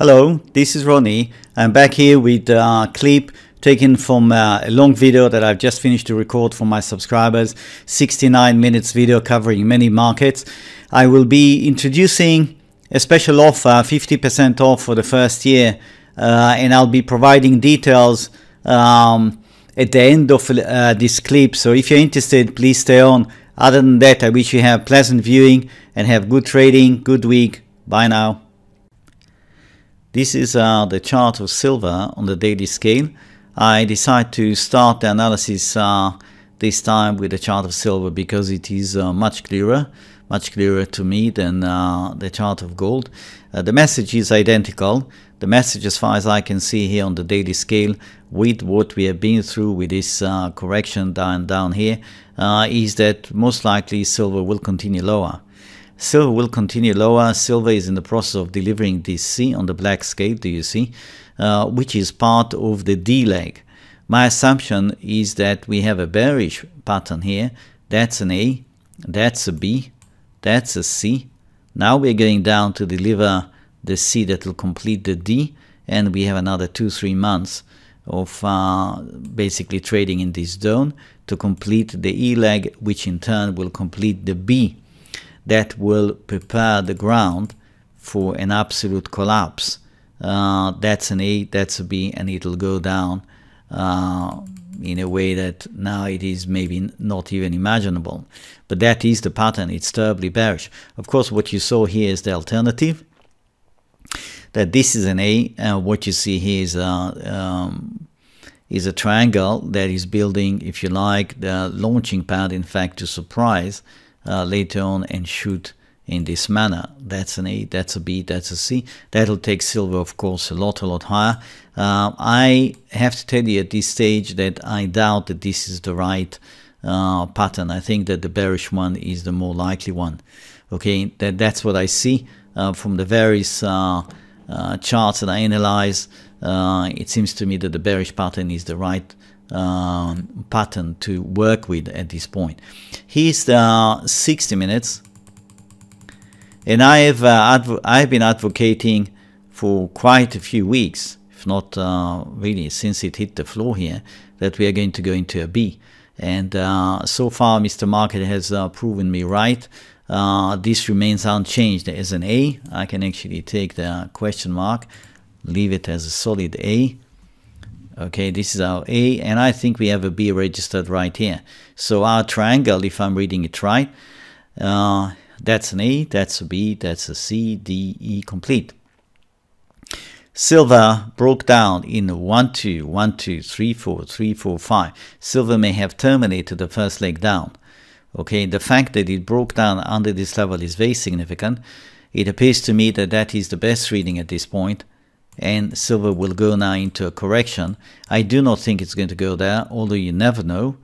Hello, this is Ronnie. I'm back here with a clip taken from a long video that I've just finished to record for my subscribers. 69 minutes video covering many markets. I will be introducing a special offer, 50% off for the first year, and I'll be providing details at the end of this clip. So if you're interested, please stay on. Other than that, I wish you have pleasant viewing and have good trading, good week. Bye now. This is the chart of silver on the daily scale. I decided to start the analysis this time with the chart of silver because it is much clearer to me than the chart of gold. The message is identical. The message, as far as I can see here on the daily scale, with what we have been through with this correction down here, is that most likely silver will continue lower. Silver will continue lower. Silver is in the process of delivering this C on the black scale, do you see, which is part of the D leg. My assumption is that we have a bearish pattern here. That's an A, that's a B, that's a C. Now we're going down to deliver the C that will complete the D, and we have another 2-3 months of basically trading in this zone to complete the E leg, which in turn will complete the B. That will prepare the ground for an absolute collapse. That's an A, that's a B, and it will go down in a way that now it is maybe not even imaginable. But that is the pattern. It's terribly bearish. Of course, what you saw here is the alternative, that this is an A, and what you see here is a triangle that is building, if you like, the launching pad, in fact, to surprise later on and shoot in this manner. That's an A, that's a B, that's a C. That'll take silver, of course, a lot higher. I have to tell you at this stage that I doubt that this is the right pattern. I think that the bearish one is the more likely one. Okay, that's what I see from the various charts that I analyze. It seems to me that the bearish pattern is the right pattern to work with at this point. Here's the 60 minutes, and I've been advocating for quite a few weeks, if not really since it hit the floor here, that we are going to go into a B. And so far Mr. Market has proven me right. This remains unchanged as an A. I can actually take the question mark, leave it as a solid A. Okay, this is our A, and I think we have a B registered right here. So our triangle, if I'm reading it right, that's an A, that's a B, that's a C, D, E, complete. Silver broke down in 1, 2, 1, 2, 3, 4, 3, 4, 5. Silver may have terminated the first leg down. Okay, the fact that it broke down under this level is very significant. It appears to me that that is the best reading at this point, and silver will go now into a correction. I do not think it's going to go there, although you never know.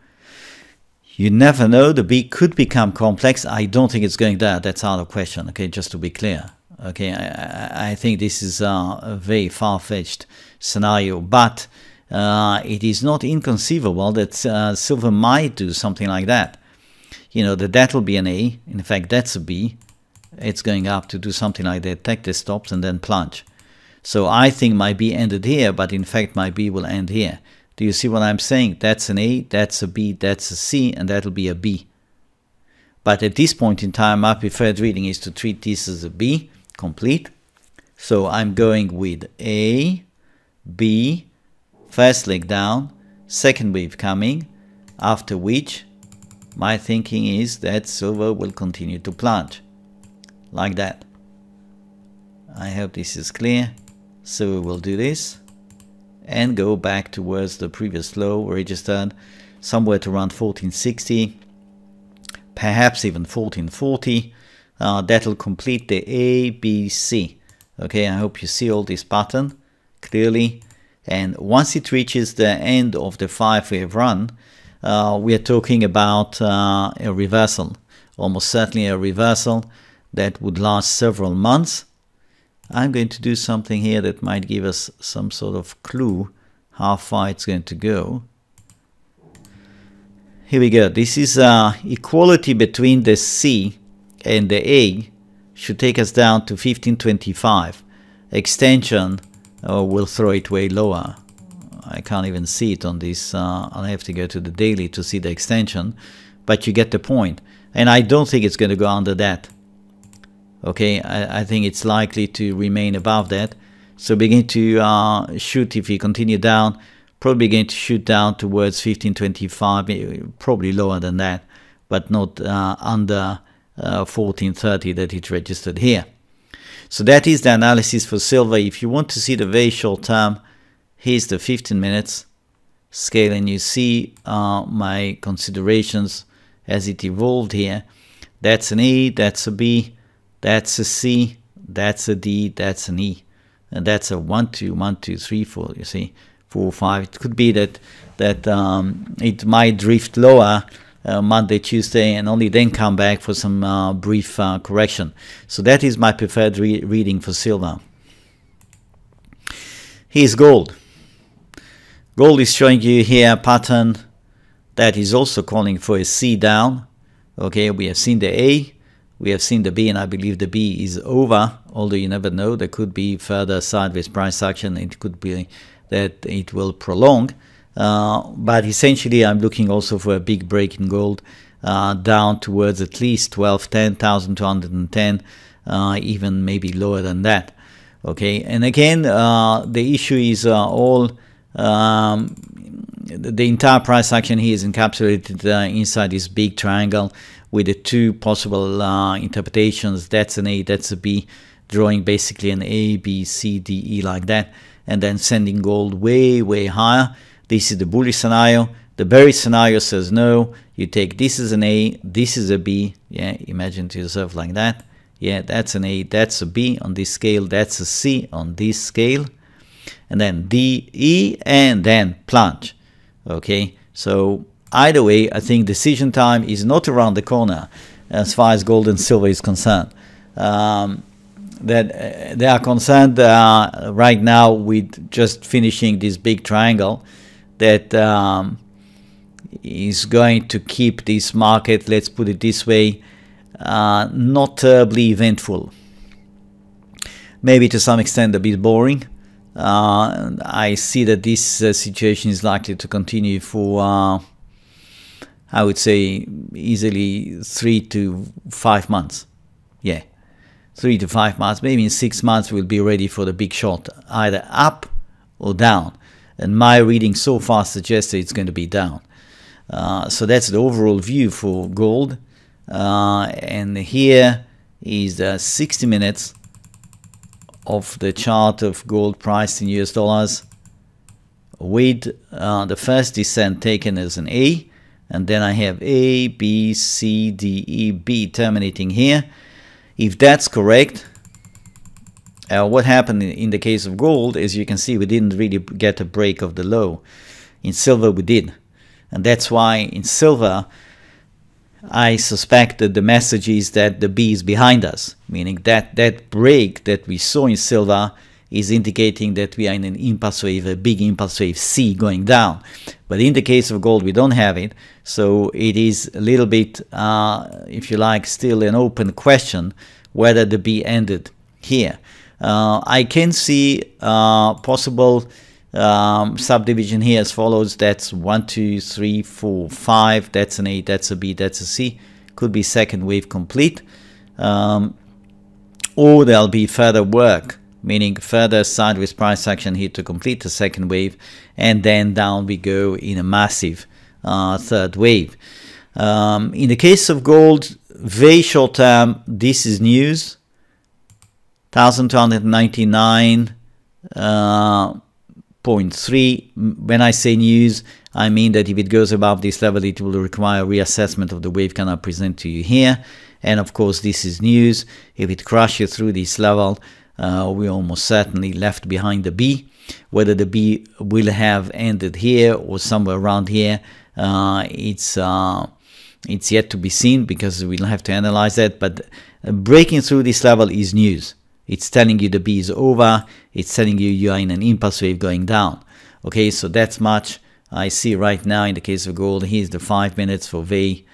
You never know. The B could become complex. I don't think it's going there. That's out of question, okay, just to be clear. Okay, I think this is a very far-fetched scenario, but it is not inconceivable that silver might do something like that. You know, that will be an A. In fact, that's a B. It's going up to do something like that, take the stops and then plunge. So I think my B ended here, but in fact my B will end here. Do you see what I'm saying? That's an A, that's a B, that's a C, and that'll be a B. But at this point in time, my preferred reading is to treat this as a B, complete. So I'm going with A, B, first leg down, second wave coming, after which my thinking is that silver will continue to plunge, like that. I hope this is clear. So we will do this and go back towards the previous low registered somewhere to around 1460, perhaps even 1440. That'll complete the A, B, C. Okay, I hope you see all this pattern clearly. And once it reaches the end of the 5-wave run, we are talking about a reversal, almost certainly a reversal that would last several months. I'm going to do something here that might give us some sort of clue how far it's going to go. Here we go. This is equality between the C and the A should take us down to 1525. extension will throw it way lower. I can't even see it on this. I'll have to go to the daily to see the extension, but you get the point. And I don't think it's going to go under that. Okay, I think it's likely to remain above that. So begin to shoot. If you continue down, probably going to shoot down towards 1525, probably lower than that, but not under 1430 that it registered here. So that is the analysis for silver. If you want to see the very short term, here's the 15 minutes scale, and you see my considerations as it evolved here. That's an E, that's a B, that's a C, that's a D, that's an E. And that's a 1, 2, 1, 2, 3, 4, you see, 4, 5. It could be that it might drift lower Monday, Tuesday, and only then come back for some brief correction. So that is my preferred reading for silver. Here's gold. Gold is showing you here a pattern that is also calling for a C down. Okay, we have seen the A, we have seen the B, and I believe the B is over, although you never know. There could be further sideways price action. It could be that it will prolong. But essentially, I'm looking also for a big break in gold down towards at least 1,210, even maybe lower than that. Okay, and again, the issue is all the entire price action here is encapsulated inside this big triangle with the two possible interpretations. That's an A, that's a B, drawing basically an A, B, C, D, E like that, and then sending gold way, way higher. This is the bullish scenario. The bearish scenario says no, you take this is an A, this is a B. Yeah, imagine to yourself like that. Yeah, that's an A, that's a B on this scale, that's a C on this scale, and then D, E, and then plunge. Okay, so either way, I think decision time is not around the corner as far as gold and silver is concerned. That they are concerned right now with just finishing this big triangle that is going to keep this market, let's put it this way, not terribly eventful. Maybe to some extent a bit boring. I see that this situation is likely to continue for I would say easily 3 to 5 months. Yeah, 3 to 5 months. Maybe in 6 months we'll be ready for the big shot, either up or down. And my reading so far suggests that it's going to be down. So that's the overall view for gold. And here is the 60 minutes of the chart of gold priced in US dollars, with the first descent taken as an A, and then I have A, B, C, D, E, B terminating here. If that's correct, what happened in the case of gold, as you can see, we didn't really get a break of the low. In silver we did, and that's why in silver I suspect that the message is that the B is behind us, meaning that that break that we saw in silver is indicating that we are in an impulse wave, a big impulse wave C going down. But in the case of gold, we don't have it, so it is a little bit, if you like, still an open question whether the B ended here. I can see possible subdivision here as follows. That's 1, 2, 3, 4, 5. That's an A, that's a B, that's a C. Could be second wave complete. Or there'll be further work, meaning further sideways price action here to complete the second wave, and then down we go in a massive third wave. In the case of gold, very short term, this is news. 1,299.3. When I say news, I mean that if it goes above this level, it will require reassessment of the wave can I present to you here. And of course, this is news. If it crashes through this level, we almost certainly left behind the B. Whether the B will have ended here or somewhere around here, it's yet to be seen, because we'll have to analyze that. But breaking through this level is news. It's telling you the B is over. It's telling you you are in an impulse wave going down. Okay, so that's much I see right now in the case of gold. Here's the 5 minutes for very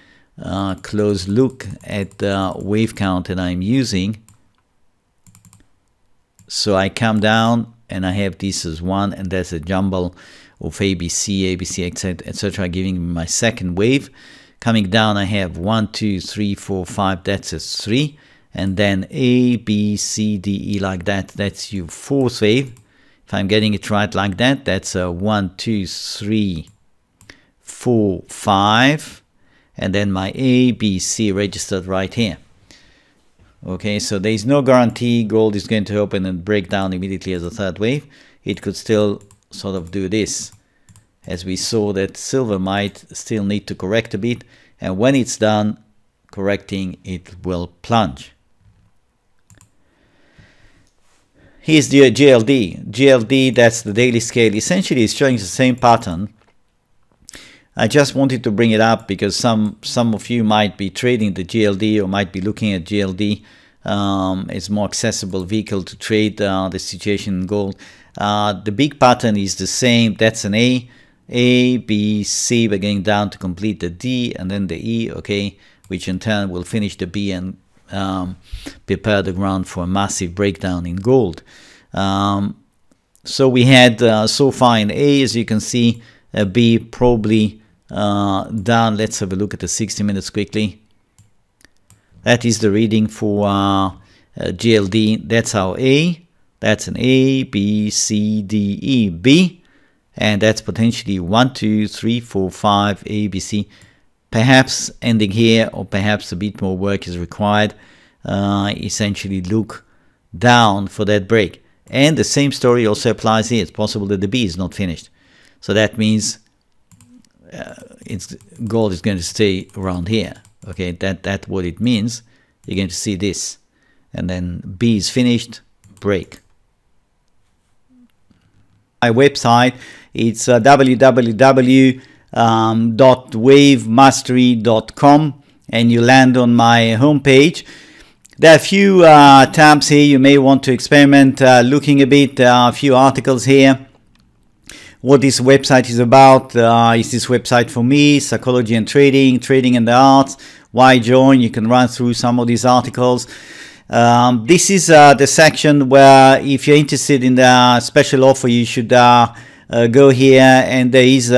close look at the wave count that I'm using. So I come down and I have this as one, and there's a jumble of ABC, etc., giving me my second wave. Coming down, I have 1, 2, 3, 4, 5, that's a 3. And then A, B, C, D, E like that, that's your fourth wave. If I'm getting it right like that, that's a 1, 2, 3, 4, 5. And then my A, B, C registered right here. Okay, so there is no guarantee gold is going to open and break down immediately as a third wave. It could still sort of do this, as we saw that silver might still need to correct a bit, and when it's done correcting, it will plunge. Here's the GLD. GLD, that's the daily scale. Essentially, it's showing the same pattern. I just wanted to bring it up because some of you might be trading the GLD or might be looking at GLD. It's more accessible vehicle to trade the situation in gold. The big pattern is the same. That's an A, B, C. We're going down to complete the D and then the E, okay, which in turn will finish the B and prepare the ground for a massive breakdown in gold. So we had so far in A, as you can see, a B probably down. Let's have a look at the 60 minutes quickly. That is the reading for GLD. That's our A. That's an A, B, C, D, E, B. And that's potentially 1, 2, 3, 4, 5, A, B, C. Perhaps ending here, or perhaps a bit more work is required. Essentially look down for that break. And the same story also applies here. It's possible that the B is not finished. So that means gold is going to stay around here. Okay, that's what it means. You're going to see this, and then B is finished, break. My website, it's www.wavemastery.com, and you land on my homepage. There are a few tabs here you may want to experiment looking a bit. A few articles here. What this website is about. Is this website for me? Psychology and trading, trading and the arts. Why join? You can run through some of these articles. This is the section where if you're interested in the special offer, you should go here, and there is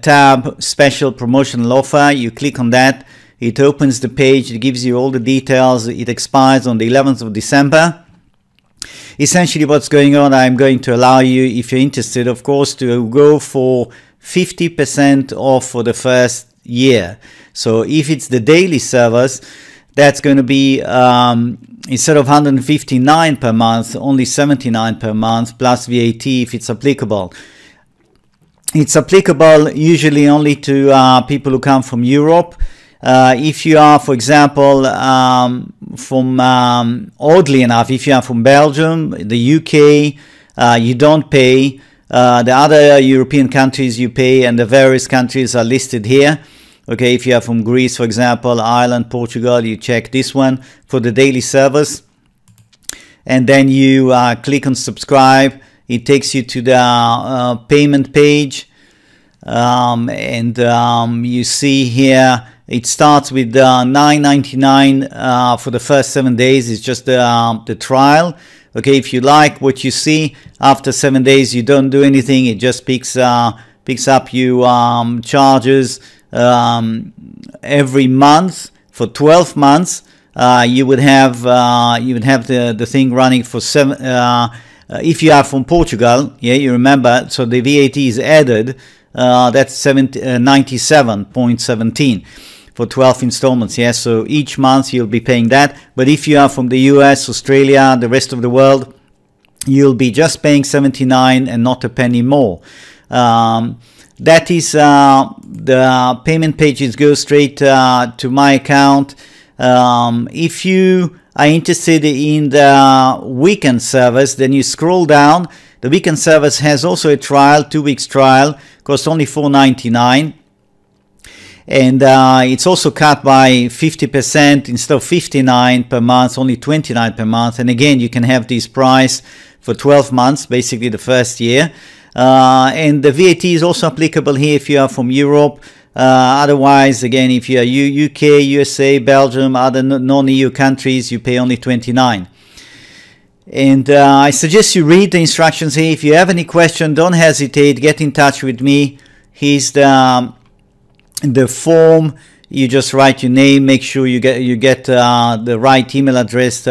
tab special promotional offer. You click on that. It opens the page. It gives you all the details. It expires on the 11th of December. Essentially what's going on, I'm going to allow you, if you're interested, of course, to go for 50% off for the first year. So if it's the daily service, that's going to be instead of 159 per month, only 79 per month plus VAT if it's applicable. It's applicable usually only to people who come from Europe. If you are, for example, from, oddly enough, if you are from Belgium, the UK, you don't pay. The other European countries you pay, and the various countries are listed here. Okay, if you are from Greece, for example, Ireland, Portugal, you check this one for the daily service. And then you click on subscribe. It takes you to the payment page. You see here, it starts with $9.99 for the first 7 days. It's just the trial. Okay, if you like what you see, after 7 days you don't do anything. It just picks up you charges every month for 12 months. You would have the thing running for if you are from Portugal. Yeah, you remember. So the VAT is added. That's 97.17 for 12 installments. Yes, so each month you'll be paying that. But if you are from the US, Australia, the rest of the world, you'll be just paying 79 and not a penny more. That is the payment pages go straight to my account. If you are interested in the weekend service, then you scroll down. The weekend service has also a trial, 2 weeks trial, costs only $4.99. And it's also cut by 50%. Instead of 59 per month, only 29 per month. And again, you can have this price for 12 months, basically the first year. And the VAT is also applicable here if you are from Europe. Otherwise, again, if you are UK, USA, Belgium, other non-EU countries, you pay only 29. And I suggest you read the instructions here. If you have any question, don't hesitate, get in touch with me. Here's the form. You just write your name, make sure you get the right email address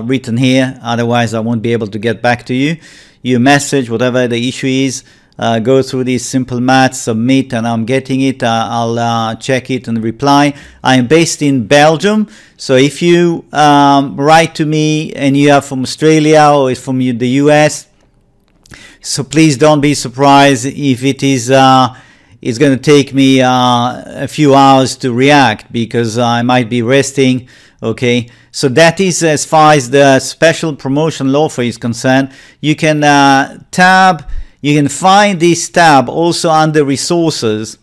written here, otherwise I won't be able to get back to you. Your message, whatever the issue is, go through this simple math, submit, and I'm getting it. I'll check it and reply. I am based in Belgium, so if you write to me and you are from Australia or from the US, so please don't be surprised if it is it's going to take me a few hours to react, because I might be resting. Okay, so that is as far as the special promotion offer is concerned. You can you can find this tab also under resources.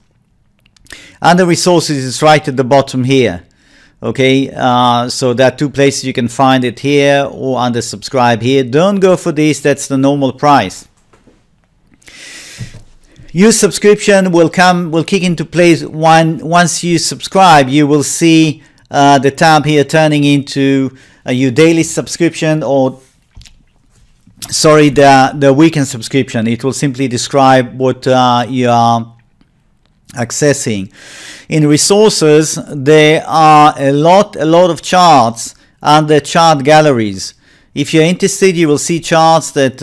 Under resources is right at the bottom here. Okay, so there are two places you can find it, here or under subscribe here. Don't go for this, that's the normal price. Your subscription will kick into place once you subscribe. You will see the tab here turning into your daily subscription, or sorry, the weekend subscription. It will simply describe what you are accessing. In resources, there are a lot of charts under chart galleries. If you're interested, you will see charts that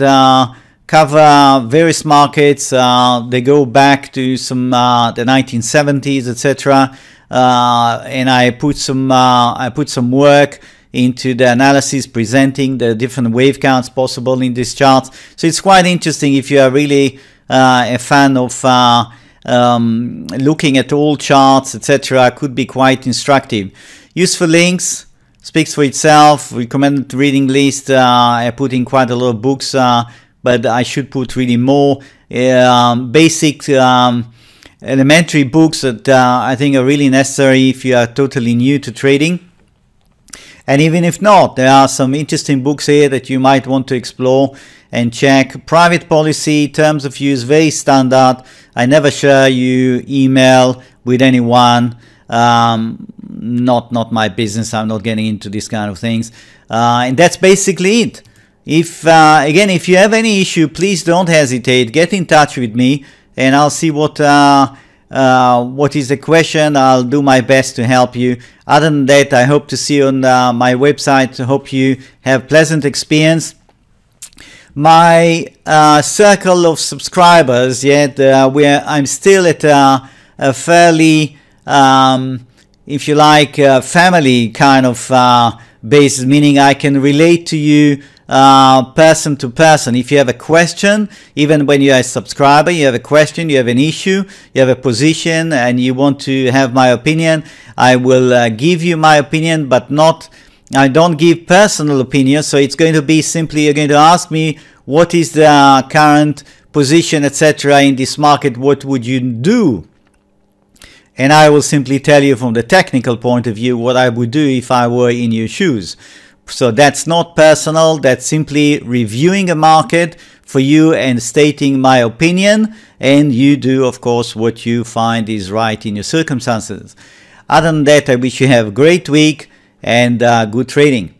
cover various markets. They go back to some the 1970s, etc. And I put some work into the analysis, presenting the different wave counts possible in these charts. So it's quite interesting if you are really a fan of looking at all charts, etc. Could be quite instructive. Useful links, speaks for itself. Recommended reading list. I put in quite a lot of books, but I should put really more basic elementary books that I think are really necessary if you are totally new to trading. And even if not, there are some interesting books here that you might want to explore and check. Private policy, terms of use, very standard. I never share you email with anyone. Not my business. I'm not getting into these kind of things. And that's basically it. If again, if you have any issue, please don't hesitate. Get in touch with me, and I'll see what is the question. I'll do my best to help you. Other than that, I hope to see you on my website. I hope you have pleasant experience. My circle of subscribers, where I'm still at a fairly, if you like, family kind of basis, meaning I can relate to you person to person. If you have a question, even when you are a subscriber, you have a question, you have an issue, you have a position, and you want to have my opinion, I will give you my opinion, but I don't give personal opinion. So it's going to be simply, you're going to ask me what is the current position, etc. in this market, what would you do? And I will simply tell you from the technical point of view what I would do if I were in your shoes. So that's not personal, that's simply reviewing a market for you and stating my opinion, and you do, of course, what you find is right in your circumstances. Other than that, I wish you have a great week and good trading.